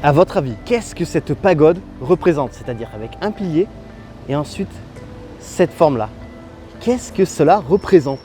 À votre avis, qu'est-ce que cette pagode représente? C'est-à-dire avec un pilier et ensuite cette forme-là. Qu'est-ce que cela représente?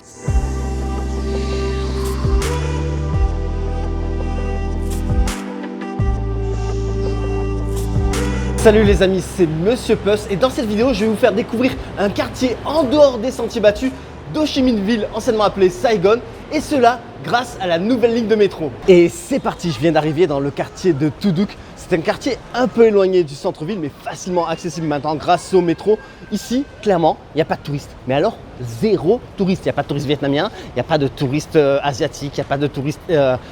Salut les amis, c'est Monsieur Puss et dans cette vidéo, je vais vous faire découvrir un quartier en dehors des sentiers battus d'Ho Chi Minh Ville, anciennement appelé Saigon, et cela grâce à la nouvelle ligne de métro. Et c'est parti, je viens d'arriver dans le quartier de Thu Duc. C'est un quartier un peu éloigné du centre-ville, mais facilement accessible maintenant grâce au métro. Ici, clairement, il n'y a pas de touristes. Mais alors, zéro touriste. Il n'y a pas de touristes vietnamiens, il n'y a pas de touristes asiatiques, il n'y a pas de touristes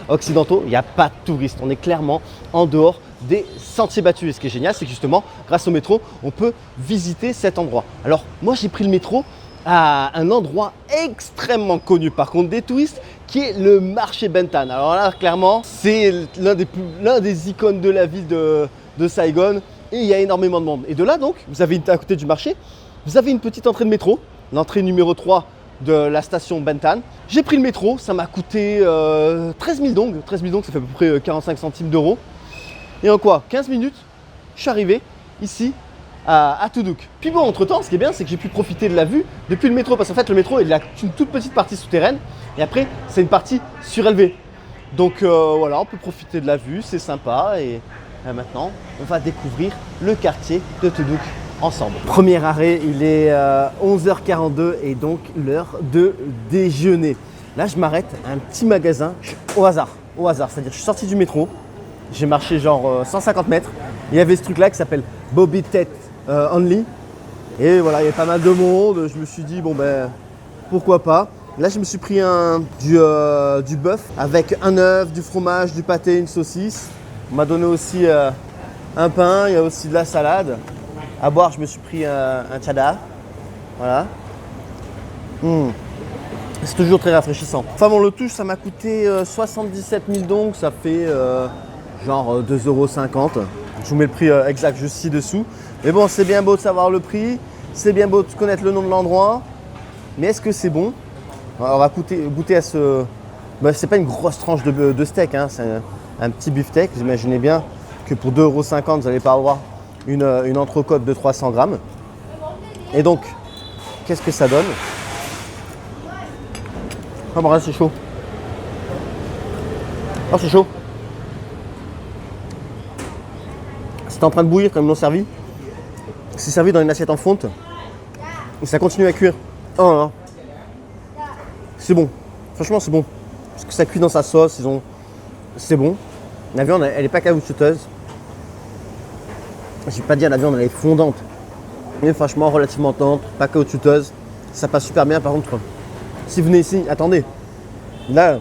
occidentaux, il n'y a pas de touristes. On est clairement en dehors des sentiers battus. Et ce qui est génial, c'est que justement, grâce au métro, on peut visiter cet endroit. Alors, moi, j'ai pris le métro à un endroit extrêmement connu par contre des touristes, qui est le marché Ben Thanh. Alors là, clairement, c'est l'un des icônes de la ville de Saigon et il y a énormément de monde. Et de là, donc, vous avez à côté du marché, vous avez une petite entrée de métro, l'entrée numéro 3 de la station Ben Thanh. J'ai pris le métro, ça m'a coûté 13 000 dong. 13 000 dong, ça fait à peu près 45 centimes d'euros. Et en quoi 15 minutes, je suis arrivé ici à Thu Duc. Puis bon, entre temps, ce qui est bien, c'est que j'ai pu profiter de la vue depuis le métro, parce qu'en fait, le métro, il a une toute petite partie souterraine et après, c'est une partie surélevée. Donc voilà, on peut profiter de la vue, c'est sympa. Et maintenant, on va découvrir le quartier de Thu Duc ensemble. Premier arrêt, il est 11h42 et donc l'heure de déjeuner. Là, je m'arrête à un petit magasin au hasard. C'est-à-dire, je suis sorti du métro, j'ai marché genre 150 mètres. Il y avait ce truc-là qui s'appelle Bobby Tet Only. Et voilà, il y avait pas mal de monde. Je me suis dit, bon ben, pourquoi pas. Là, je me suis pris du bœuf avec un œuf, du fromage, du pâté, une saucisse. On m'a donné aussi un pain, il y a aussi de la salade. À boire, je me suis pris un chada. Voilà. C'est toujours très rafraîchissant. Enfin bon, le tout, ça m'a coûté 77 000 dong. Ça fait genre 2,50 €. Je vous mets le prix exact juste ci-dessous. Mais bon, c'est bien beau de savoir le prix. C'est bien beau de connaître le nom de l'endroit. Mais est-ce que c'est bon? On va goûter à ce... Ben, c'est pas une grosse tranche de steak, hein. C'est un petit beefsteak. Vous imaginez bien que pour 2,50 €, vous n'allez pas avoir une entrecôte de 300 grammes. Et donc, qu'est-ce que ça donne? Ah bon, là, c'est chaud. Oh, c'est chaud. C'est en train de bouillir comme ils l'ont servi. C'est servi dans une assiette en fonte. Et ça continue à cuire. Oh là là. C'est bon. Franchement, c'est bon. Parce que ça cuit dans sa sauce. C'est bon. La viande, elle n'est pas caoutchouteuse. Je vais pas dire la viande, elle est fondante. Mais franchement, relativement tendre, pas caoutchouteuse. Ça passe super bien. Par contre, si vous venez ici, attendez. Là,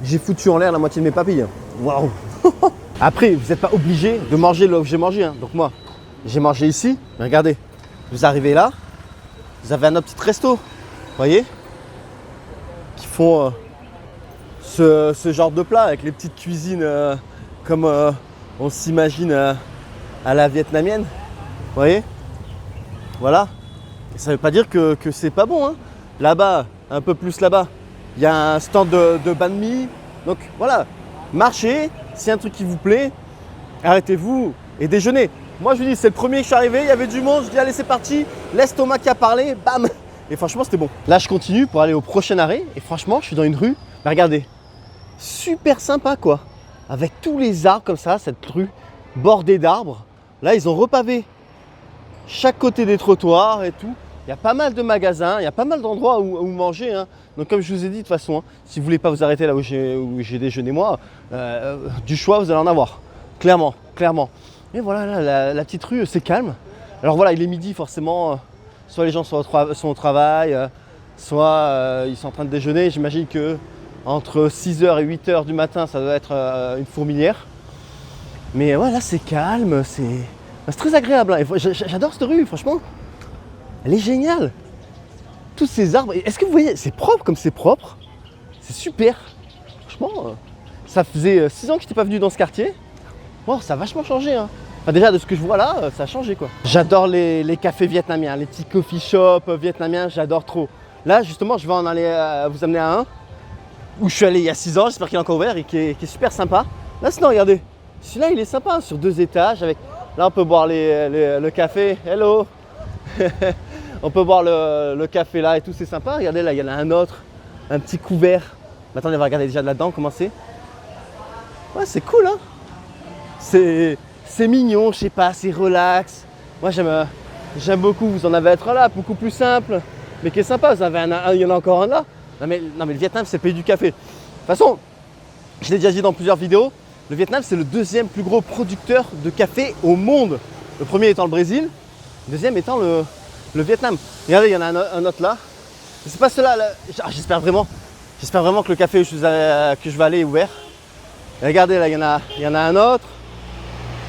j'ai foutu en l'air la moitié de mes papilles. Waouh. Après, vous n'êtes pas obligé de manger là où j'ai mangé. Hein. Donc moi, j'ai mangé ici. Mais regardez, vous arrivez là, vous avez un autre petit resto, vous voyez, qui font ce genre de plat avec les petites cuisines comme on s'imagine à la vietnamienne. Vous voyez, voilà. Et ça ne veut pas dire que c'est pas bon. Hein. Là-bas, un peu plus là-bas, il y a un stand de banh mi. Donc voilà, marchez. Si un truc qui vous plaît, arrêtez-vous et déjeunez. Moi, je vous dis, c'est le premier que je suis arrivé, il y avait du monde, je dis allez, c'est parti, l'estomac qui a parlé, bam. Et franchement, c'était bon. Là, je continue pour aller au prochain arrêt et franchement, je suis dans une rue, mais regardez, super sympa quoi. Avec tous les arbres comme ça, cette rue bordée d'arbres. Là, ils ont repavé chaque côté des trottoirs et tout. Il y a pas mal de magasins, il y a pas mal d'endroits où manger. Hein. Donc comme je vous ai dit, de toute façon, hein, si vous ne voulez pas vous arrêter là où j'ai déjeuné moi, du choix, vous allez en avoir. Clairement. Et voilà, là, la petite rue, c'est calme. Alors voilà, il est midi forcément. Soit les gens sont au travail, soit ils sont en train de déjeuner. J'imagine que entre 6h et 8h du matin, ça doit être une fourmilière. Mais voilà, c'est calme, c'est très agréable. Hein. J'adore cette rue, franchement. Elle est géniale. Tous ces arbres. Est-ce que vous voyez, c'est propre comme c'est propre. C'est super. Franchement, ça faisait 6 ans que je n'étais pas venu dans ce quartier. Wow, ça a vachement changé. Hein. Enfin, déjà, de ce que je vois là, ça a changé quoi. J'adore les cafés vietnamiens, les petits coffee shops vietnamiens, j'adore trop. Là, justement, je vais en aller vous amener à un où je suis allé il y a 6 ans, j'espère qu'il est encore ouvert et qui est super sympa. Là, sinon, regardez, Celui-là, il est sympa, sur 2 étages. Avec... Là, on peut boire le café. Hello. On peut boire le café là et tout, c'est sympa. Regardez, là, il y en a un autre. Un petit couvert. Mais attendez, on va regarder déjà de là-dedans, comment c'est. Ouais, c'est cool, hein. C'est mignon, je sais pas, c'est relax. Moi, j'aime beaucoup. Vous en avez un là, beaucoup plus simple, mais qui est sympa. Vous avez il y en a encore un là. Non, mais le Vietnam, c'est le pays du café. De toute façon, je l'ai déjà dit dans plusieurs vidéos, le Vietnam, c'est le 2e plus gros producteur de café au monde. Le premier étant le Brésil, le 2e étant le Vietnam. Regardez, il y en a un autre là. C'est pas cela. J'espère vraiment que le café que je vais aller est ouvert. Et regardez, là, il y en a un autre.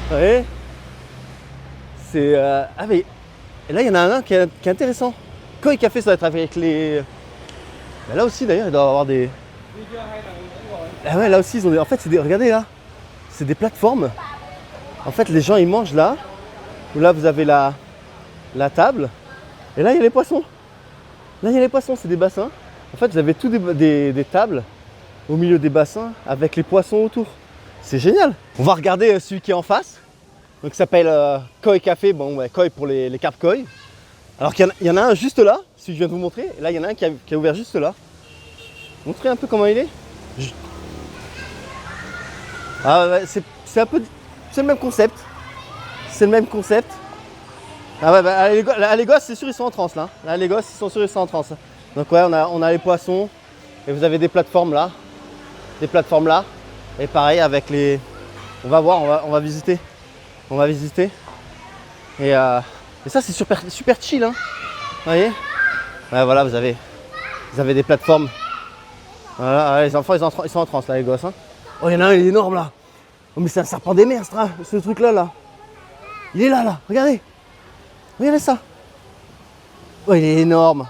Vous voyez, c'est ah mais et là il y en a un qui est intéressant. Koi Café, ça doit être avec les. Ben, là aussi d'ailleurs il doit y avoir des. Ah ouais, là aussi ils ont des. En fait regardez là, c'est des plateformes. En fait les gens ils mangent là. Où là vous avez la table. Et là il y a les poissons. Là il y a les poissons, c'est des bassins. En fait vous avez tous des tables au milieu des bassins avec les poissons autour. C'est génial. On va regarder celui qui est en face. Donc, il s'appelle Koi Café. Bon, ouais, Koi pour les carpes Koi. Alors qu'il y en a un juste là, celui que je viens de vous montrer. Et là, il y en a un qui a ouvert juste là. Montrez un peu comment il est. Ah, ouais, c'est un peu. C'est le même concept. C'est le même concept. Ah ouais, bah, les gosses, c'est sûr, ils sont en transe là. Là, les gosses, ils sont sûrs, ils sont en transe. Donc, ouais, on a les poissons. Et vous avez des plateformes là. Des plateformes là. Et pareil avec les. On va voir, on va visiter. On va visiter. Et ça c'est super chill, hein. Vous voyez? Ouais, voilà, vous avez des plateformes. Voilà, les enfants ils sont en transe là, les gosses, hein. Oh, il y en a un, il est énorme là. Oh, mais c'est un serpent des mers, ce truc là. Il est là, regardez. Regardez ça. Oh, il est énorme.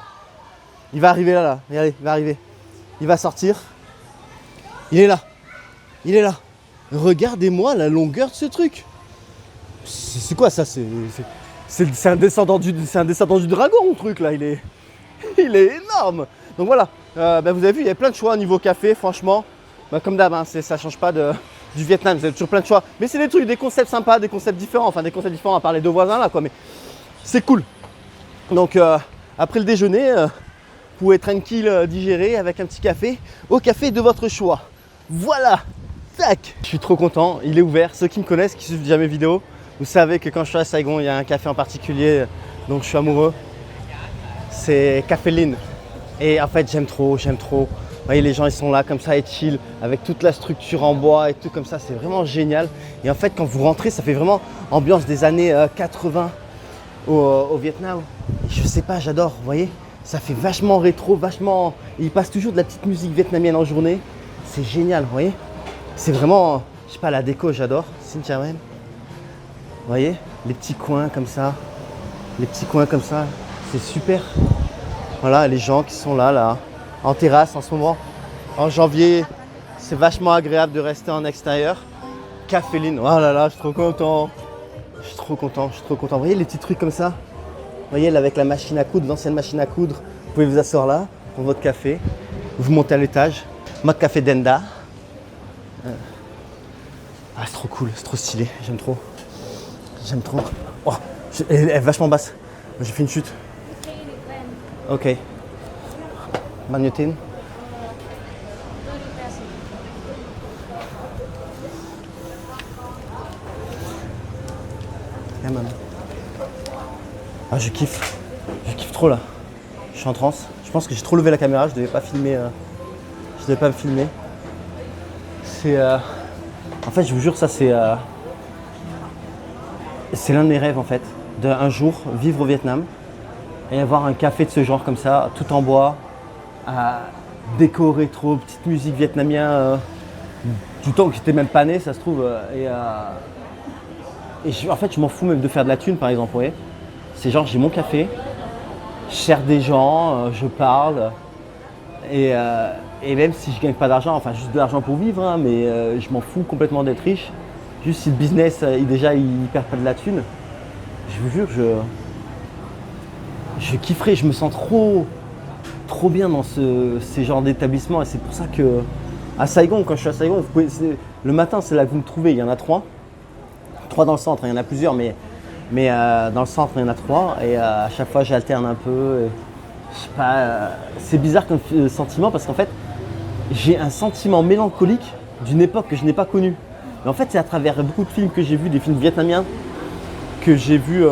Il va arriver là. Regardez, il va arriver. Il va sortir. Il est là. Regardez-moi la longueur de ce truc. C'est quoi ça? C'est un descendant du dragon, le truc là. Il est énorme. Donc voilà. Vous avez vu, il y a plein de choix au niveau café, franchement. Comme d'hab, hein, ça change pas du Vietnam. Vous avez toujours plein de choix. Mais c'est des trucs, des concepts sympas, des concepts différents. Enfin, des concepts différents à part les 2 voisins là, quoi. Mais c'est cool. Donc après le déjeuner, vous pouvez tranquille digérer avec un petit café au café de votre choix. Voilà. Tac. Je suis trop content, il est ouvert. Ceux qui me connaissent, qui suivent déjà mes vidéos, vous savez que quand je suis à Saigon, il y a un café en particulier donc je suis amoureux. C'est Café Lin. Et en fait, j'aime trop. Vous voyez, les gens, ils sont là comme ça, ils chill, avec toute la structure en bois et tout comme ça. C'est vraiment génial. Et en fait, quand vous rentrez, ça fait vraiment ambiance des années 80 au Vietnam. Et je sais pas, j'adore, vous voyez. Ça fait vachement rétro, vachement... Il passe toujours de la petite musique vietnamienne en journée. C'est génial, vous voyez. C'est vraiment, je sais pas, la déco, j'adore. Cynthia même. Vous voyez, les petits coins comme ça. C'est super. Voilà, les gens qui sont là, en terrasse en ce moment. En janvier, c'est vachement agréable de rester en extérieur. Café Lin, oh là là, je suis trop content. Vous voyez les petits trucs comme ça? Vous voyez, là, avec la machine à coudre, l'ancienne machine à coudre. Vous pouvez vous asseoir là, pour votre café. Vous montez à l'étage. Mode café Denda. Ah, c'est trop cool, c'est trop stylé, j'aime trop. Oh, elle est vachement basse. J'ai fait une chute. Ok. Magnétine. Yeah, man. Ah, je kiffe trop là. Je suis en transe. Je pense que j'ai trop levé la caméra, je devais pas filmer. Me filmer. C'est en fait, je vous jure, ça c'est l'un de mes rêves en fait, d'un jour vivre au Vietnam et avoir un café de ce genre comme ça, tout en bois, déco rétro, petite musique vietnamienne, du temps que j'étais même pas né, ça se trouve. En fait, je m'en fous même de faire de la thune, par exemple. Vous voyez, c'est genre j'ai mon café, je sers des gens, je parle et même si je gagne pas d'argent, enfin juste de l'argent pour vivre, hein, mais je m'en fous complètement d'être riche. Juste si le business, il perd pas de la thune, je vous jure, je kifferais, je me sens trop bien dans ces genres d'établissement. Et c'est pour ça que à Saigon, quand je suis à Saigon, Le matin, c'est là que vous me trouvez. Il y en a 3. 3 dans le centre, il y en a plusieurs, mais dans le centre, il y en a 3. Et à chaque fois, j'alterne un peu. Je sais pas, c'est bizarre comme sentiment parce qu'en fait, j'ai un sentiment mélancolique d'une époque que je n'ai pas connue. Mais en fait, c'est à travers beaucoup de films que j'ai vus, des films vietnamiens, que j'ai vus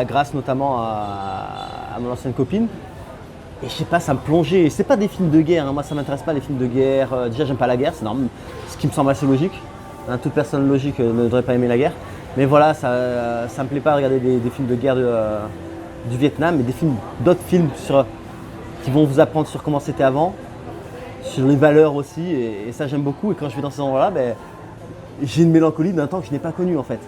grâce notamment à mon ancienne copine. Et je sais pas, ça me plongeait. Et c'est pas des films de guerre, hein. Moi ça m'intéresse pas les films de guerre. Déjà j'aime pas la guerre, c'est normal, ce qui me semble assez logique. Hein, toute personne logique ne devrait pas aimer la guerre. Mais voilà, ça me plaît pas de regarder des films de guerre du Vietnam, mais d'autres films qui vont vous apprendre sur comment c'était avant, sur les valeurs aussi. Et ça j'aime beaucoup. Et quand je vais dans ces endroits-là, j'ai une mélancolie d'un temps que je n'ai pas connu en fait.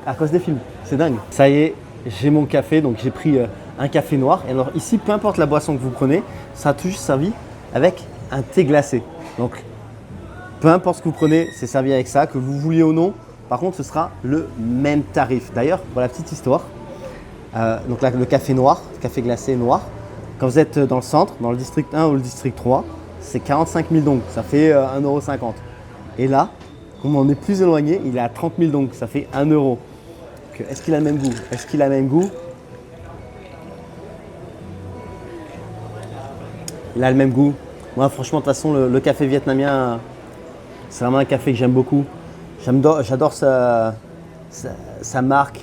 À cause des films, c'est dingue. Ça y est, j'ai mon café, donc j'ai pris un café noir. Et alors ici, peu importe la boisson que vous prenez, ça a toujours servi avec un thé glacé. Donc, peu importe ce que vous prenez, c'est servi avec ça, que vous vouliez ou non. Par contre, ce sera le même tarif. D'ailleurs, pour la petite histoire, donc là, le café noir, café glacé noir, quand vous êtes dans le centre, dans le district 1 ou le district 3, c'est 45 000 dong, ça fait 1,50 €. Et là, comme on est plus éloigné, il est à 30 000 dong, ça fait 1 €. Est-ce qu'il a le même goût? Est-ce qu'il a le même goût? Il a le même goût. Moi, franchement, de toute façon, le café vietnamien, c'est vraiment un café que j'aime beaucoup. J'adore sa marque,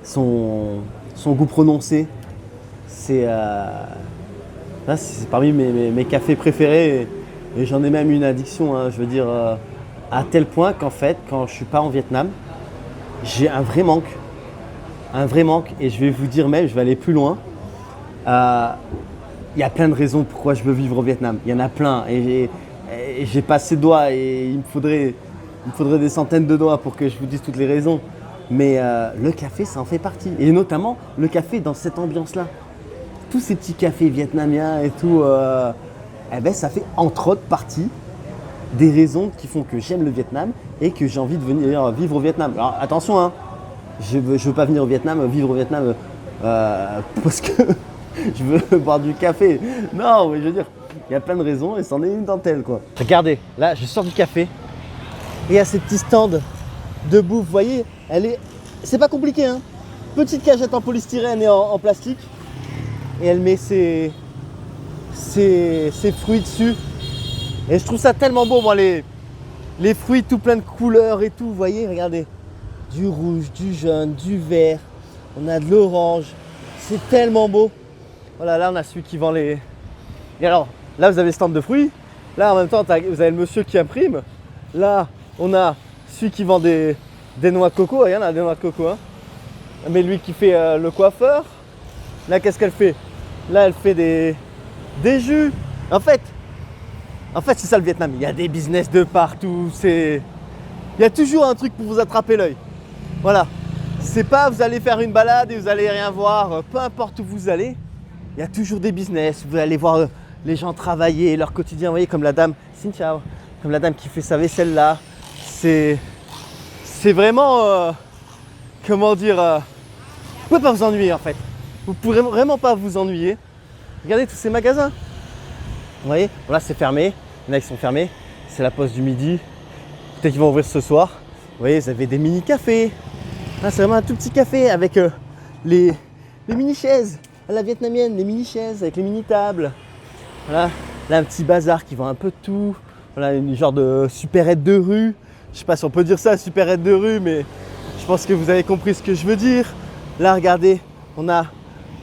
son goût prononcé. C'est parmi mes cafés préférés et j'en ai même une addiction, hein, je veux dire, à tel point qu'en fait, quand je ne suis pas en Vietnam, j'ai un vrai manque. Et je vais vous dire même, je vais aller plus loin. Il y a plein de raisons pourquoi je veux vivre au Vietnam. Il y en a plein et j'ai pas assez de doigts et il me faudrait des centaines de doigts pour que je vous dise toutes les raisons. Mais le café, ça en fait partie. Et notamment le café dans cette ambiance-là. Tous ces petits cafés vietnamiens et tout, ça fait entre autres partie des raisons qui font que j'aime le Vietnam et que j'ai envie de venir vivre au Vietnam. Alors attention, hein, je veux pas venir au Vietnam, vivre au Vietnam parce que je veux boire du café. Non, mais je veux dire, il y a plein de raisons et c'en est une dentelle quoi. Regardez, là je sors du café et il y a ces petits stands de bouffe, vous voyez, c'est pas compliqué, hein. Petite cagette en polystyrène et en plastique et elle met ses fruits dessus. Et je trouve ça tellement beau, moi, les fruits tout plein de couleurs et tout, vous voyez, regardez. Du rouge, du jaune, du vert, on a de l'orange, c'est tellement beau. Voilà, là on a celui qui vend les... Et alors, là vous avez le stand de fruits, là en même temps vous avez le monsieur qui imprime. Là, on a celui qui vend des noix de coco, il y en a des noix de coco, hein. Mais lui qui fait le coiffeur. Là, qu'est-ce qu'elle fait? Là, elle fait des jus. En fait, c'est ça le Vietnam. Il y a des business de partout. Il y a toujours un truc pour vous attraper l'œil. Voilà. C'est pas vous allez faire une balade et vous allez rien voir. Peu importe où vous allez, il y a toujours des business. Vous allez voir les gens travailler, leur quotidien. Vous voyez, comme la dame, Xin Chao, comme la dame qui fait sa vaisselle là. C'est vraiment, comment dire, vous pouvez pas vous ennuyer en fait. Vous pourrez vraiment pas vous ennuyer. Regardez tous ces magasins. Vous voyez, là c'est fermé. Il y en a qui sont fermés. C'est la pause du midi. Peut-être qu'ils vont ouvrir ce soir. Vous voyez, vous avez des mini-cafés. Là, c'est vraiment un tout petit café avec les mini-chaises à la vietnamienne, les mini-chaises avec les mini-tables. Voilà, là un petit bazar qui vend un peu de tout. Voilà, une genre de supérette de rue. Je sais pas si on peut dire ça, supérette de rue, mais je pense que vous avez compris ce que je veux dire. Là, regardez, on a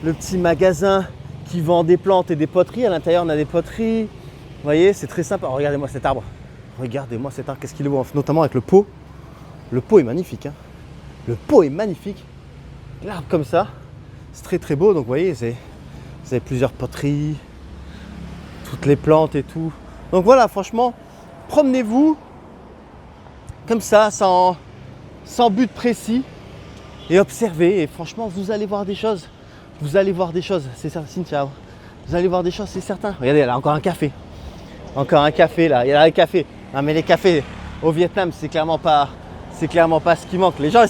le petit magasin qui vend des plantes et des poteries. À l'intérieur, on a des poteries. Vous voyez, c'est très sympa. Oh, regardez-moi cet arbre. Regardez-moi cet arbre, qu'est-ce qu'il est beau, notamment avec le pot. Le pot est magnifique, hein. Le pot est magnifique. L'arbre comme ça, c'est très très beau. Donc vous voyez, vous avez plusieurs poteries, toutes les plantes et tout. Donc voilà, franchement, promenez-vous comme ça, sans but précis et observez. Et franchement, vous allez voir des choses. Vous allez voir des choses, c'est certain. Ciao. Vous allez voir des choses, c'est certain. Regardez, là, encore un café. Encore un café là. Il y a un café. Non mais les cafés au Vietnam, c'est clairement pas ce qui manque. Les gens,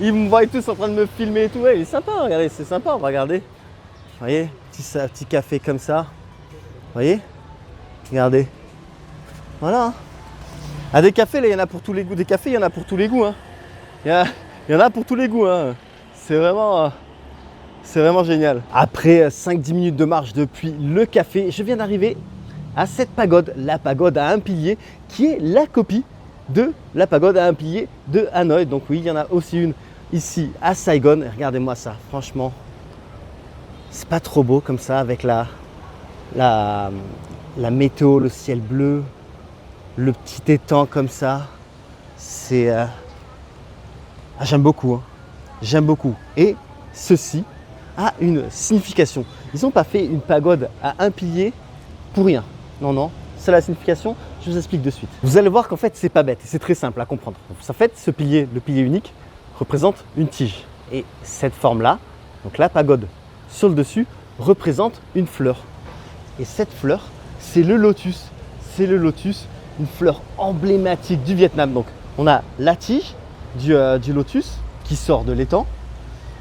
ils me voient tous en train de me filmer et tout. Ouais, il est sympa, regardez, c'est sympa, on va regarder. Vous voyez, petit café comme ça. Vous voyez? Regardez. Voilà. Ah, des cafés, là, il y en a pour tous les goûts. Des cafés, il y en a pour tous les goûts. Hein. Il y en a pour tous les goûts. Hein. C'est vraiment génial. Après 5-10 minutes de marche depuis le café, je viens d'arriver à cette pagode, la pagode à un pilier, qui est la copie de la pagode à un pilier de Hanoï. Donc oui, il y en a aussi une ici à Saigon. Et regardez-moi ça, franchement, c'est pas trop beau comme ça avec la météo, le ciel bleu, le petit étang comme ça. C'est j'aime beaucoup, hein. J'aime beaucoup. Et ceci a une signification. Ils n'ont pas fait une pagode à un pilier pour rien. Non, non, c'est la signification. Je vous explique de suite. Vous allez voir qu'en fait, c'est pas bête. C'est très simple à comprendre. En fait, ce pilier, le pilier unique, représente une tige. Et cette forme-là, donc la pagode sur le dessus, représente une fleur. Et cette fleur, c'est le lotus. C'est le lotus, une fleur emblématique du Vietnam. Donc, on a la tige du lotus qui sort de l'étang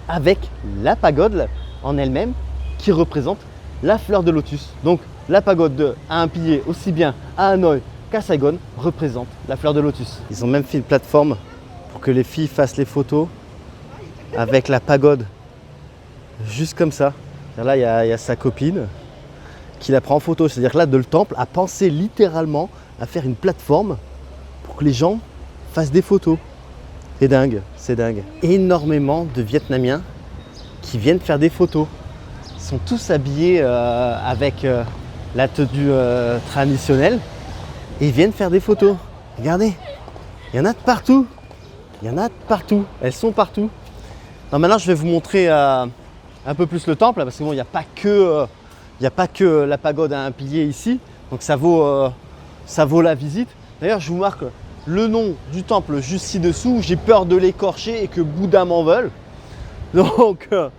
avec la pagode en elle-même qui représente la fleur de lotus. Donc, la pagode à un pilier aussi bien à Hanoï qu'à Saigon représente la fleur de lotus. Ils ont même fait une plateforme pour que les filles fassent les photos avec la pagode juste comme ça. Là, il y a sa copine qui la prend en photo. C'est-à-dire que là, le temple a pensé littéralement à faire une plateforme pour que les gens fassent des photos. C'est dingue, c'est dingue. Énormément de Vietnamiens qui viennent faire des photos. Ils sont tous habillés avec la tenue traditionnelle et ils viennent faire des photos. Regardez, il y en a de partout. Il y en a de partout. Elles sont partout. Alors maintenant, je vais vous montrer un peu plus le temple parce que bon, il n'y a pas que la pagode à un pilier ici. Donc ça vaut la visite. D'ailleurs, je vous marque le nom du temple juste ci-dessous. J'ai peur de l'écorcher et que Bouddha m'en veuille. Donc, vous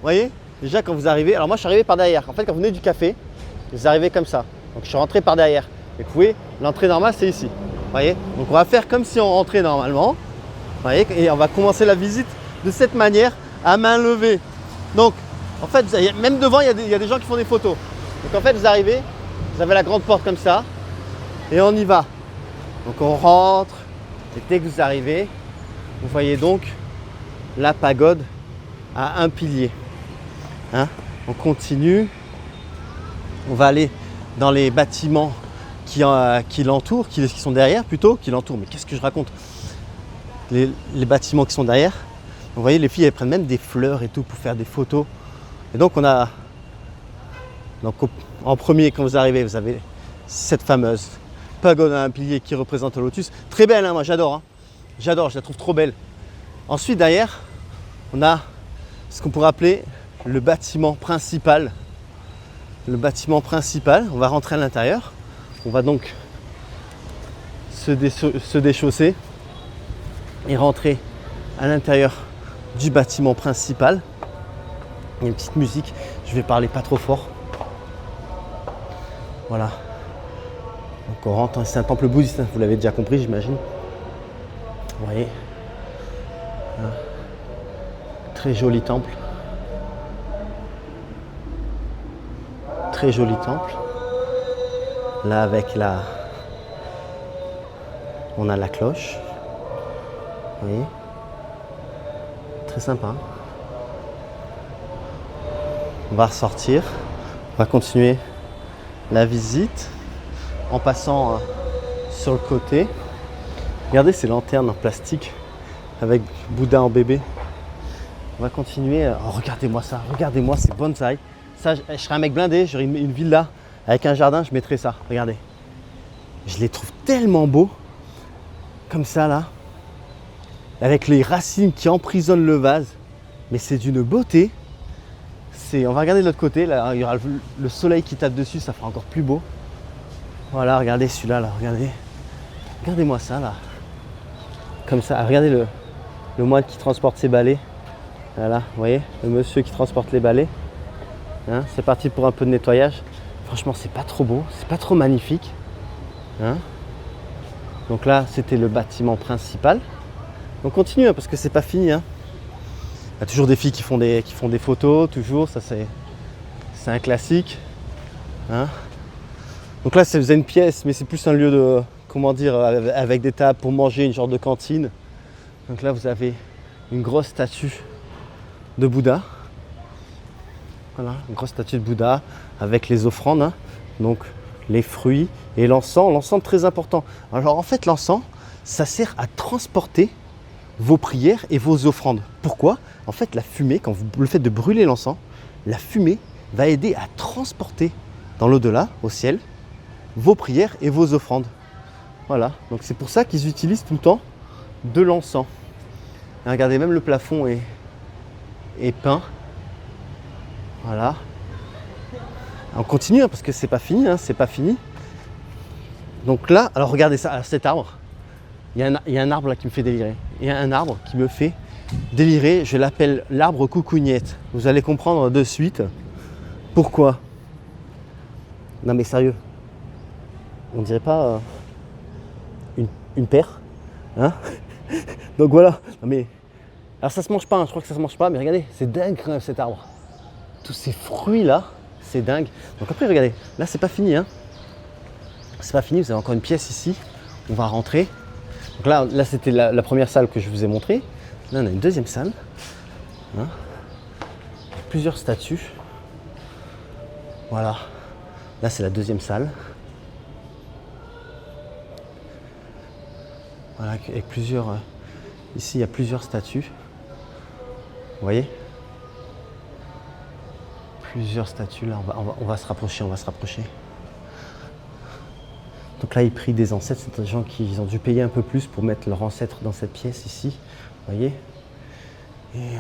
voyez, déjà quand vous arrivez, alors moi je suis arrivé par derrière. En fait, quand vous venez du café, vous arrivez comme ça. Donc je suis rentré par derrière. Et vous voyez, l'entrée normale c'est ici. Vous voyez, donc on va faire comme si on rentrait normalement. Vous voyez, et on va commencer la visite de cette manière, à main levée. Donc, en fait, même devant, il y a des gens qui font des photos. Donc en fait, vous arrivez, vous avez la grande porte comme ça, et on y va. Donc on rentre, et dès que vous arrivez, vous voyez donc la pagode à un pilier. Hein, on continue, on va aller dans les bâtiments qui l'entourent, qui sont derrière plutôt, qui l'entourent. Mais qu'est-ce que je raconte? Les bâtiments qui sont derrière. Vous voyez, les filles, elles prennent même des fleurs et tout pour faire des photos. Et donc on a, en premier, quand vous arrivez, vous avez cette fameuse pagode à un pilier qui représente le lotus. Très belle, hein, moi j'adore. Hein. J'adore, je la trouve trop belle. Ensuite, derrière, on a ce qu'on pourrait appeler le bâtiment principal. Le bâtiment principal, on va rentrer à l'intérieur. On va donc se déchausser et rentrer à l'intérieur du bâtiment principal. Il y a une petite musique, je vais parler pas trop fort. Voilà. Donc on rentre, c'est un temple bouddhiste, vous l'avez déjà compris j'imagine. Vous voyez. Très joli temple. Très joli temple. Là avec on a la cloche. Vous voyez. Très sympa. On va ressortir. On va continuer la visite en passant sur le côté. Regardez ces lanternes en plastique avec Bouddha en bébé. On va continuer. Oh, regardez-moi ça, regardez-moi ces bonsaïs. Ça, je serais un mec blindé, j'aurais une villa avec un jardin, je mettrais ça. Regardez. Je les trouve tellement beaux. Comme ça là. Avec les racines qui emprisonnent le vase. Mais c'est d'une beauté. On va regarder de l'autre côté. Là, il y aura le soleil qui tape dessus, ça fera encore plus beau. Voilà, regardez celui-là, là, regardez. Regardez-moi ça là. Comme ça, regardez le moine qui transporte ses balais. Voilà, vous voyez, le monsieur qui transporte les balais. Hein, c'est parti pour un peu de nettoyage. Franchement, c'est pas trop beau, c'est pas trop magnifique. Hein. Donc là, c'était le bâtiment principal. On continue hein, parce que c'est pas fini. Hein. Il y a toujours des filles qui font des photos, toujours, ça c'est un classique. Hein. Donc là, vous avez une pièce, mais c'est plus un lieu de comment dire, avec des tables pour manger, une genre de cantine. Donc là, vous avez une grosse statue de Bouddha. Voilà, une grosse statue de Bouddha avec les offrandes, hein. Donc les fruits et l'encens. L'encens très important. Alors en fait, l'encens, ça sert à transporter vos prières et vos offrandes. Pourquoi? En fait, la fumée, quand vous le faites de brûler l'encens, la fumée va aider à transporter dans l'au-delà, au ciel, vos prières et vos offrandes. Voilà, donc c'est pour ça qu'ils utilisent tout le temps de l'encens. Et regardez, même le plafond est peint. Voilà. On continue hein, parce que c'est pas fini, hein, c'est pas fini. Donc là, alors regardez ça, alors cet arbre. Il y a un arbre là qui me fait délirer. Il y a un arbre qui me fait délirer. Je l'appelle l'arbre coucougnette. Vous allez comprendre de suite pourquoi. Non mais sérieux, on dirait pas une paire, hein? Donc voilà. Non mais alors ça se mange pas, hein, je crois que ça se mange pas, mais regardez, c'est dingue quand même cet arbre. Tous ces fruits là, c'est dingue. Donc après regardez, là c'est pas fini, hein. C'est pas fini, vous avez encore une pièce ici. On va rentrer. Donc là c'était la première salle que je vous ai montrée. Là on a une deuxième salle, hein, avec plusieurs statues. Voilà. Là c'est la deuxième salle. Voilà, avec plusieurs. Ici il y a plusieurs statues. Vous voyez? Plusieurs statues. Là on va se rapprocher, Donc là, ils prient des ancêtres. C'est des gens qui ont dû payer un peu plus pour mettre leur ancêtre dans cette pièce ici. Vous voyez? Et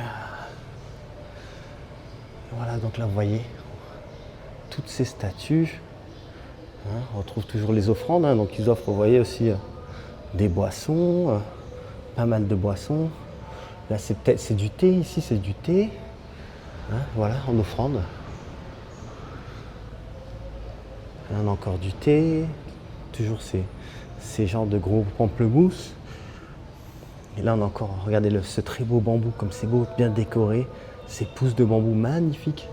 voilà, donc là, vous voyez toutes ces statues. Hein, on retrouve toujours les offrandes. Hein, donc ils offrent, vous voyez, aussi des boissons. Pas mal de boissons. Là, c'est du thé ici, c'est du thé. Hein, voilà, en offrande. Là, on a encore du thé. Toujours ces genres de gros pamplemousses. Et là on a encore, regardez ce très beau bambou, comme c'est beau, bien décoré. Ces pousses de bambou magnifiques.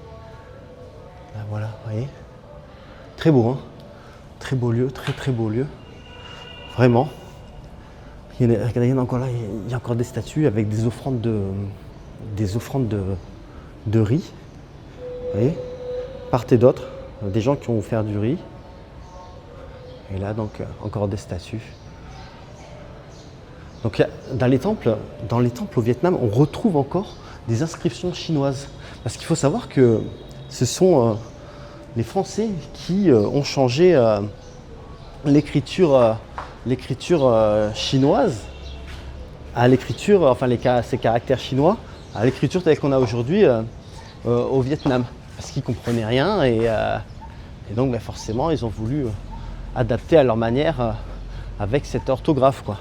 Là voilà, vous voyez. Très beau, hein. Très beau lieu, très beau lieu. Vraiment. Regardez, il y en a encore là, il y a encore des statues avec des offrandes de riz. Vous voyez. Part et d'autre, des gens qui ont offert du riz. Et là, donc, encore des statues. Donc, dans les temples au Vietnam, on retrouve encore des inscriptions chinoises. Parce qu'il faut savoir que ce sont les Français qui ont changé l'écriture chinoise à l'écriture, enfin ces caractères chinois, à l'écriture telle qu'on a aujourd'hui au Vietnam. Parce qu'ils ne comprenaient rien et donc forcément, ils ont voulu adapté à leur manière avec cette orthographe, quoi.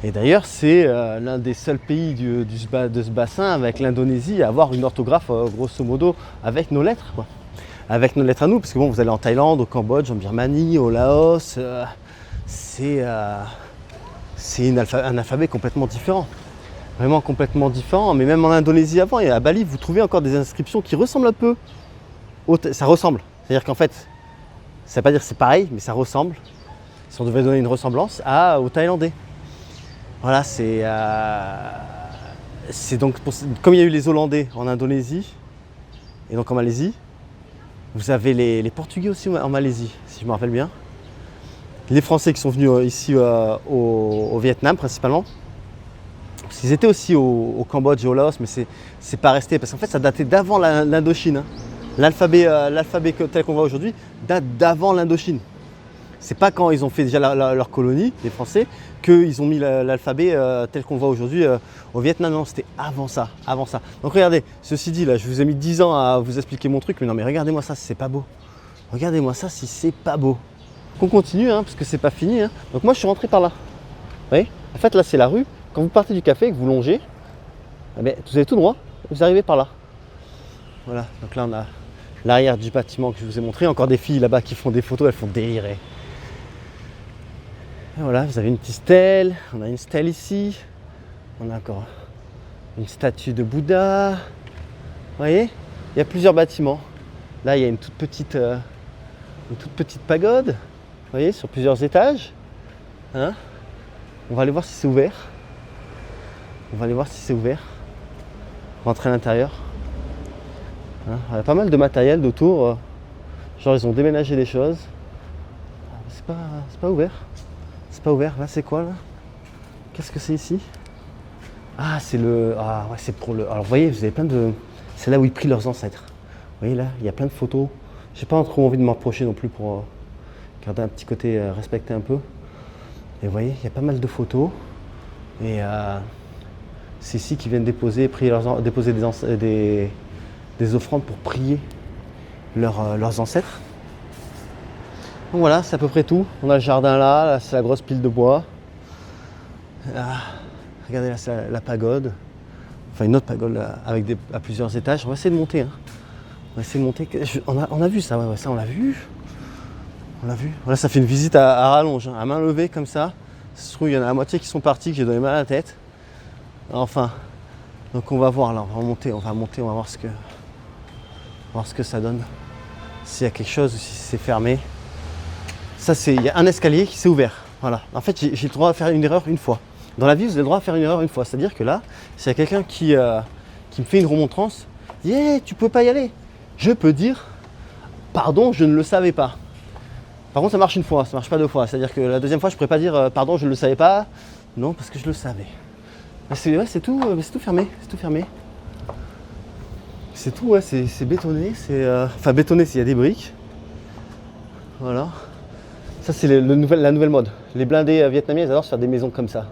Et d'ailleurs, c'est l'un des seuls pays de ce bassin avec l'Indonésie à avoir une orthographe grosso modo avec nos lettres, quoi. Avec nos lettres à nous, parce que bon, vous allez en Thaïlande, au Cambodge, en Birmanie, au Laos, c'est un alphabet complètement différent. Vraiment complètement différent, mais même en Indonésie avant et à Bali, vous trouvez encore des inscriptions qui ressemblent un peu. Ça ressemble, c'est-à-dire qu'en fait, ça ne veut pas dire que c'est pareil, mais ça ressemble. Si on devait donner une ressemblance aux Thaïlandais. Voilà, c'est donc, comme il y a eu les Hollandais en Indonésie et donc en Malaisie, vous avez les Portugais aussi en Malaisie, si je me rappelle bien. Les Français qui sont venus ici au Vietnam principalement. Parce qu'ils étaient aussi au Cambodge et au Laos, mais c'est pas resté, parce qu'en fait ça datait d'avant l'Indochine. Hein. L'alphabet tel qu'on voit aujourd'hui date d'avant l'Indochine. C'est pas quand ils ont fait déjà leur colonie, les Français, qu'ils ont mis l'alphabet tel qu'on voit aujourd'hui au Vietnam. Non, c'était avant ça. Donc regardez, ceci dit, là, je vous ai mis 10 ans à vous expliquer mon truc, mais non, mais regardez-moi ça si c'est pas beau. Regardez-moi ça si c'est pas beau. On continue, hein, parce que c'est pas fini. Hein. Donc moi, je suis rentré par là. Vous voyez ? En fait, là, c'est la rue. Quand vous partez du café et que vous longez, vous allez tout droit, vous arrivez par là. Voilà, donc là, on a l'arrière du bâtiment que je vous ai montré. Encore des filles là-bas qui font des photos, elles font délirer. Et voilà, vous avez une petite stèle. On a une stèle ici. On a encore une statue de Bouddha. Vous voyez, il y a plusieurs bâtiments. Là, il y a une toute petite pagode. Vous voyez, sur plusieurs étages. Hein? On va aller voir si c'est ouvert. On va aller voir si c'est ouvert. Rentrer à l'intérieur. Hein? Il y a pas mal de matériel d'autour. Genre ils ont déménagé des choses. C'est pas ouvert. C'est pas ouvert. Là c'est quoi là? Qu'est-ce que c'est ici? Ah c'est le. Ah ouais c'est pour le. Alors vous voyez, vous avez plein de. C'est là où ils prient leurs ancêtres. Vous voyez là, il y a plein de photos. J'ai pas trop envie de m'approcher non plus pour garder un petit côté respecter un peu. Et vous voyez, il y a pas mal de photos. Et c'est ici qu'ils viennent déposer des offrandes pour prier leurs ancêtres. Donc voilà, c'est à peu près tout. On a le jardin là c'est la grosse pile de bois. Regardez là, c'est la pagode. Enfin une autre pagode là, à plusieurs étages. On va essayer de monter. Hein. On va essayer de monter. On a vu ça, ouais, ça on l'a vu. On l'a vu. Voilà, ça fait une visite à rallonge, hein, à main levée comme ça. Ça se trouve, il y en a la moitié qui sont partis, que j'ai donné mal à la tête. Enfin, donc on va voir là, on va monter, on va voir ce que ça donne. S'il y a quelque chose ou si c'est fermé. Ça c'est, il y a un escalier qui s'est ouvert. Voilà. En fait, j'ai le droit à faire une erreur une fois. Dans la vie, vous avez le droit à faire une erreur une fois. C'est-à-dire que là, s'il y a quelqu'un qui me fait une remontrance, tu peux pas y aller. Je peux dire, pardon, je ne le savais pas. Par contre, ça marche une fois, ça marche pas deux fois. C'est-à-dire que la deuxième fois, je pourrais pas dire, pardon, je ne le savais pas. Non, parce que je le savais. C'est tout fermé, c'est tout fermé. C'est tout, ouais, c'est bétonné, enfin bétonné s'il y a des briques. Voilà. Ça c'est la nouvelle mode. Les blindés vietnamiens, ils adorent se faire des maisons comme ça.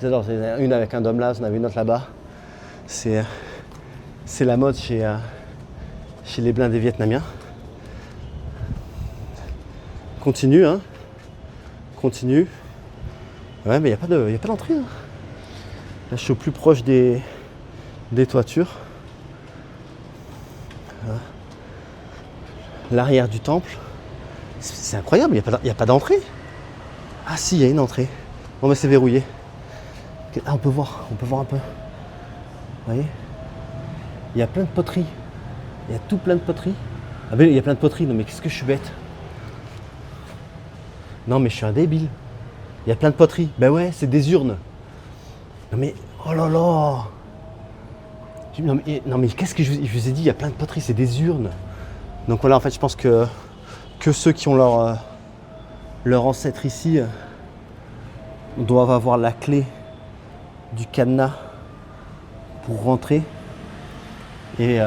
Ils adorent, une avec un dôme là, on avait une autre là-bas. C'est la mode chez les blindés vietnamiens. Continue, hein. Continue. Ouais, mais il n'y a pas d'entrée. Hein. Là, je suis au plus proche des toitures. Voilà. L'arrière du temple. C'est incroyable, il n'y a pas d'entrée. Ah si, il y a une entrée. Bon, mais c'est verrouillé. Ah, on peut voir un peu. Vous voyez? Il y a plein de poteries. Il y a tout plein de poteries. Ah ben, il y a plein de poteries. Non, mais qu'est-ce que je suis bête. Non, mais je suis un débile. Il y a plein de poteries. Ben ouais, c'est des urnes. Non mais, oh là là. Non mais qu'est-ce que je vous ai dit, il y a plein de poteries, c'est des urnes. Donc voilà, en fait, je pense que ceux qui ont leur ancêtre ici doivent avoir la clé du cadenas pour rentrer et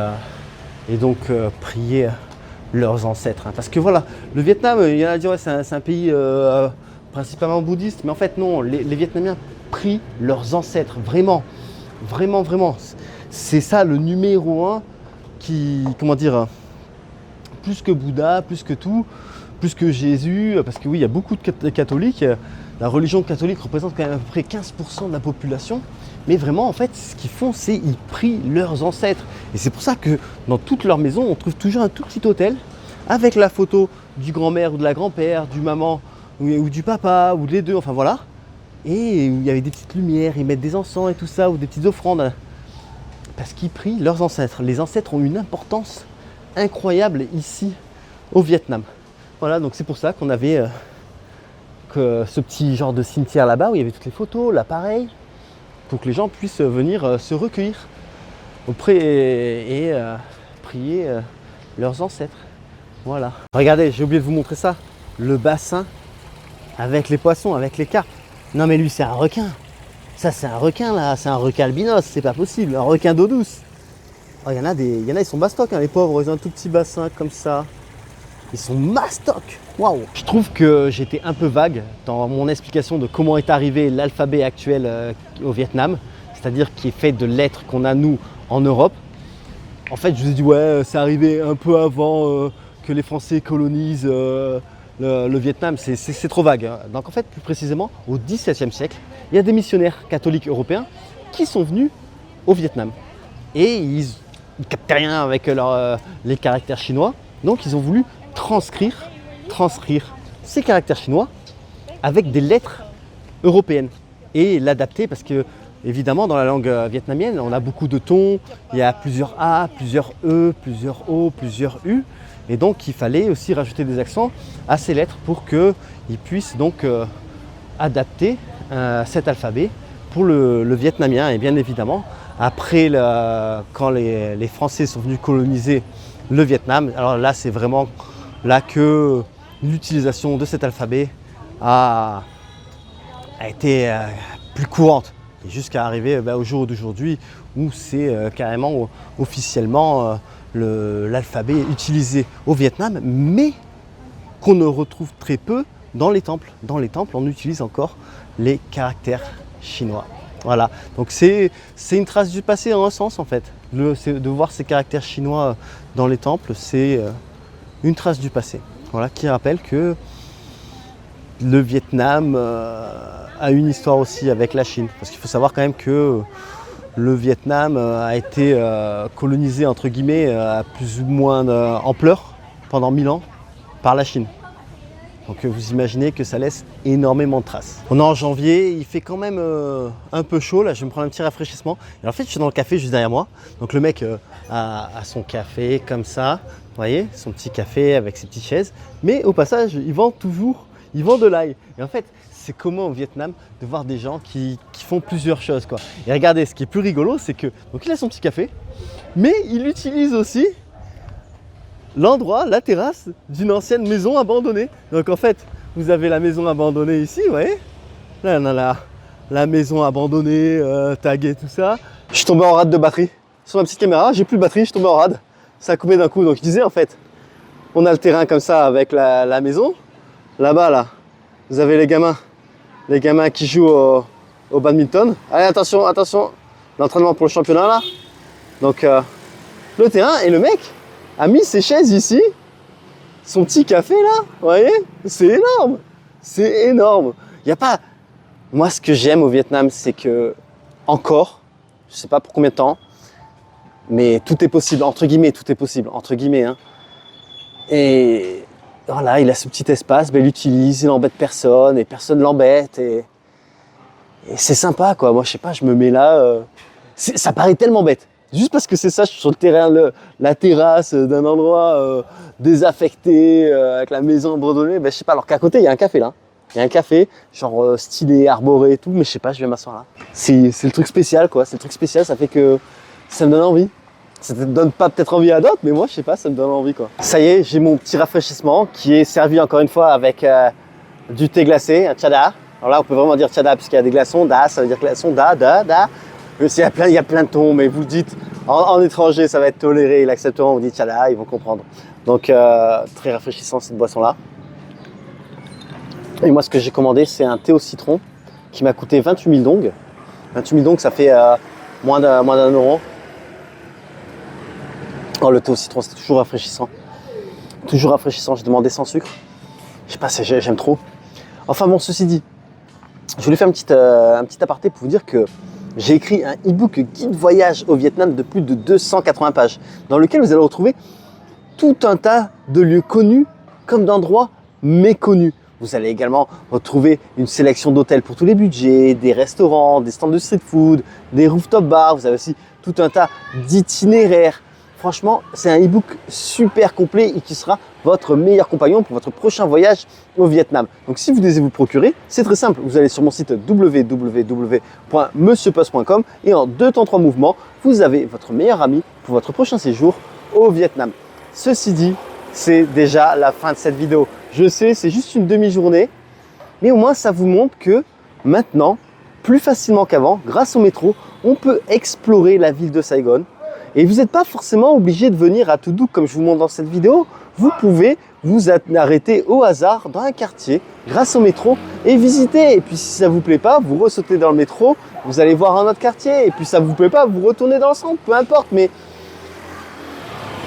donc prier leurs ancêtres. Hein. Parce que voilà, le Vietnam, il y en a dit ouais, c'est un pays principalement bouddhiste, mais en fait non, les Vietnamiens prient leurs ancêtres, vraiment. C'est ça le numéro un qui, comment dire, plus que Bouddha, plus que tout, plus que Jésus, parce que oui, il y a beaucoup de catholiques. La religion catholique représente quand même à peu près 15% de la population. Mais vraiment, en fait, ce qu'ils font, c'est qu'ils prient leurs ancêtres. Et c'est pour ça que dans toutes leurs maisons, on trouve toujours un tout petit hôtel avec la photo du grand-mère ou de la grand-père, du maman ou du papa, ou les deux, enfin voilà. Et où il y avait des petites lumières, ils mettent des encens et tout ça, ou des petites offrandes. Parce qu'ils prient leurs ancêtres. Les ancêtres ont une importance incroyable ici au Vietnam. Voilà, donc c'est pour ça qu'on avait ce petit genre de cimetière là-bas où il y avait toutes les photos, l'appareil, pour que les gens puissent venir se recueillir auprès et prier leurs ancêtres. Voilà. Regardez, j'ai oublié de vous montrer ça. Le bassin avec les poissons, avec les carpes. Non mais lui c'est un requin. Ça c'est un requin là, c'est un requin albinos, c'est pas possible, un requin d'eau douce. Oh, il y en a, ils sont bastoc, hein, les pauvres, ils ont un tout petit bassin comme ça. Ils sont mastoc. Waouh. Je trouve que j'étais un peu vague dans mon explication de comment est arrivé l'alphabet actuel au Vietnam, c'est-à-dire qui est fait de lettres qu'on a nous en Europe. En fait, je vous ai dit ouais, c'est arrivé un peu avant que les Français colonisent le Vietnam, c'est trop vague. Hein. Donc en fait, plus précisément, au XVIIe siècle, il y a des missionnaires catholiques européens qui sont venus au Vietnam. Et ils ne captaient rien avec les caractères chinois. Donc ils ont voulu transcrire ces caractères chinois avec des lettres européennes et l'adapter parce que évidemment dans la langue vietnamienne on a beaucoup de tons, il y a plusieurs A, plusieurs E, plusieurs O, plusieurs U et donc il fallait aussi rajouter des accents à ces lettres pour qu'ils puissent donc adapté cet alphabet pour le vietnamien. Et bien évidemment, après, quand les Français sont venus coloniser le Vietnam, alors là, c'est vraiment là que l'utilisation de cet alphabet a été plus courante. Et jusqu'à arriver au jour d'aujourd'hui où c'est carrément officiellement l'alphabet utilisé au Vietnam, mais qu'on ne retrouve très peu dans les temples. Dans les temples, on utilise encore les caractères chinois. Voilà, donc c'est une trace du passé en un sens en fait. De voir ces caractères chinois dans les temples, c'est une trace du passé. Voilà, qui rappelle que le Vietnam a une histoire aussi avec la Chine. Parce qu'il faut savoir quand même que le Vietnam a été colonisé entre guillemets à plus ou moins ampleur pendant 1000 ans par la Chine. Donc vous imaginez que ça laisse énormément de traces. On est en janvier, il fait quand même un peu chaud. Là, je vais me prendre un petit rafraîchissement. Et en fait, je suis dans le café juste derrière moi. Donc le mec a son café comme ça. Vous voyez, son petit café avec ses petites chaises. Mais au passage, il vend de l'ail. Et en fait, c'est comment au Vietnam de voir des gens qui font plusieurs choses, quoi. Et regardez, ce qui est plus rigolo, c'est que donc il a son petit café, mais il utilise aussi l'endroit, la terrasse d'une ancienne maison abandonnée. Donc en fait, vous avez la maison abandonnée ici, vous voyez. Là, on a la maison abandonnée, taguée, tout ça. Je suis tombé en rade de batterie. Sur ma petite caméra, j'ai plus de batterie, je suis tombé en rade. Ça a coupé d'un coup. Donc je disais en fait, on a le terrain comme ça avec la maison. Là-bas, là, vous avez les gamins qui jouent au badminton. Allez, attention, attention, l'entraînement pour le championnat là. Donc le terrain et le mec a mis ses chaises ici, son petit café là, vous voyez, c'est énorme, c'est énorme. Il y a pas, moi ce que j'aime au Vietnam, c'est que encore, je sais pas pour combien de temps, mais tout est possible, entre guillemets, tout est possible, entre guillemets, hein. Et voilà, il a ce petit espace, ben, il l'utilise, il n'embête personne et personne l'embête et c'est sympa quoi. Moi je sais pas, je me mets là, ça paraît tellement bête. Juste parce que c'est ça, je suis sur le terrain, la terrasse d'un endroit désaffecté, avec la maison abandonnée, ben, je sais pas, alors qu'à côté il y a un café là. Il y a un café, genre stylé, arboré et tout, mais je sais pas, je vais m'asseoir là. C'est le truc spécial quoi, c'est le truc spécial, ça fait que ça me donne envie. Ça te donne pas peut-être envie à d'autres, mais moi je sais pas, ça me donne envie quoi. Ça y est, j'ai mon petit rafraîchissement qui est servi encore une fois avec du thé glacé, un chada. Alors là on peut vraiment dire chada puisqu'il y a des glaçons, da, ça veut dire glaçon, da. Il y a plein de tons, mais vous le dites en étranger, ça va être toléré, ils l'accepteront, vous dites chada, ils vont comprendre. Donc très rafraîchissant cette boisson là. Et moi ce que j'ai commandé c'est un thé au citron qui m'a coûté 28 000 dong. 28 000 dong ça fait moins d'un euro. Oh, le thé au citron, c'est toujours rafraîchissant. Toujours rafraîchissant, j'ai demandé sans sucre. Je sais pas, j'aime trop. Enfin bon, ceci dit, je voulais faire un petit aparté pour vous dire que j'ai écrit un e-book guide voyage au Vietnam de plus de 280 pages, dans lequel vous allez retrouver tout un tas de lieux connus comme d'endroits méconnus. Vous allez également retrouver une sélection d'hôtels pour tous les budgets, des restaurants, des stands de street food, des rooftop bars. Vous avez aussi tout un tas d'itinéraires. Franchement, c'est un e-book super complet et qui sera votre meilleur compagnon pour votre prochain voyage au Vietnam. Donc si vous désirez vous le procurer, c'est très simple. Vous allez sur mon site www.monsieurpost.com et en 2 temps 3 mouvements, vous avez votre meilleur ami pour votre prochain séjour au Vietnam. Ceci dit, c'est déjà la fin de cette vidéo. Je sais, c'est juste une demi-journée, mais au moins ça vous montre que maintenant, plus facilement qu'avant, grâce au métro, on peut explorer la ville de Saigon. Et vous n'êtes pas forcément obligé de venir à Tuduk comme je vous montre dans cette vidéo. Vous pouvez vous arrêter au hasard dans un quartier grâce au métro et visiter. Et puis si ça ne vous plaît pas, vous ressautez dans le métro, vous allez voir un autre quartier. Et puis ça ne vous plaît pas, vous retournez dans le centre, peu importe. Mais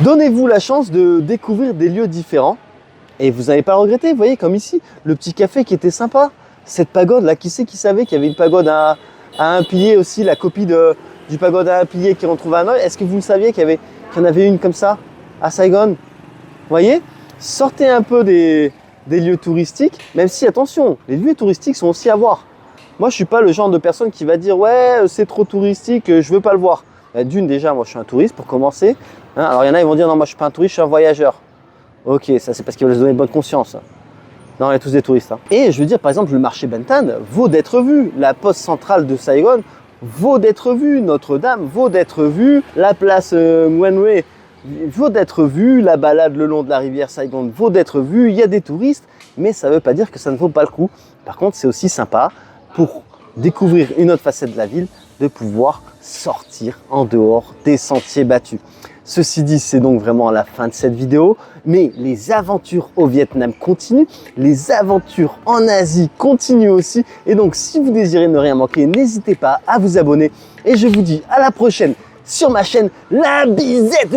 donnez-vous la chance de découvrir des lieux différents et vous n'allez pas le regretter. Vous voyez, comme ici, le petit café qui était sympa. Cette pagode là, qui savait qu'il y avait une pagode à un pilier aussi, la copie du pagode à un pilier qui retrouve à Hanoï. Est-ce que vous le saviez qu'il y en avait une comme ça à Saigon? Vous voyez, sortez un peu des lieux touristiques, même si attention, les lieux touristiques sont aussi à voir. Moi je suis pas le genre de personne qui va dire ouais c'est trop touristique, je veux pas le voir. D'une déjà, moi je suis un touriste pour commencer. Alors il y en a ils vont dire non moi je suis pas un touriste, je suis un voyageur. Ok, ça c'est parce qu'ils veulent se donner bonne conscience. Non, on est tous des touristes. Hein. Et je veux dire, par exemple, le marché Bentan vaut d'être vu. La poste centrale de Saigon vaut d'être vue. Notre-Dame vaut d'être vue. La place Nguyen vaut d'être vue. La balade le long de la rivière Saigon vaut d'être vue. Il y a des touristes, mais ça ne veut pas dire que ça ne vaut pas le coup. Par contre, c'est aussi sympa pour découvrir une autre facette de la ville, de pouvoir sortir en dehors des sentiers battus. Ceci dit, c'est donc vraiment la fin de cette vidéo, mais les aventures au Vietnam continuent, les aventures en Asie continuent aussi, et donc si vous désirez ne rien manquer, n'hésitez pas à vous abonner, et je vous dis à la prochaine sur ma chaîne La Bizette.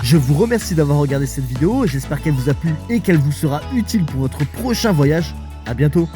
Je vous remercie d'avoir regardé cette vidéo, j'espère qu'elle vous a plu et qu'elle vous sera utile pour votre prochain voyage. À bientôt.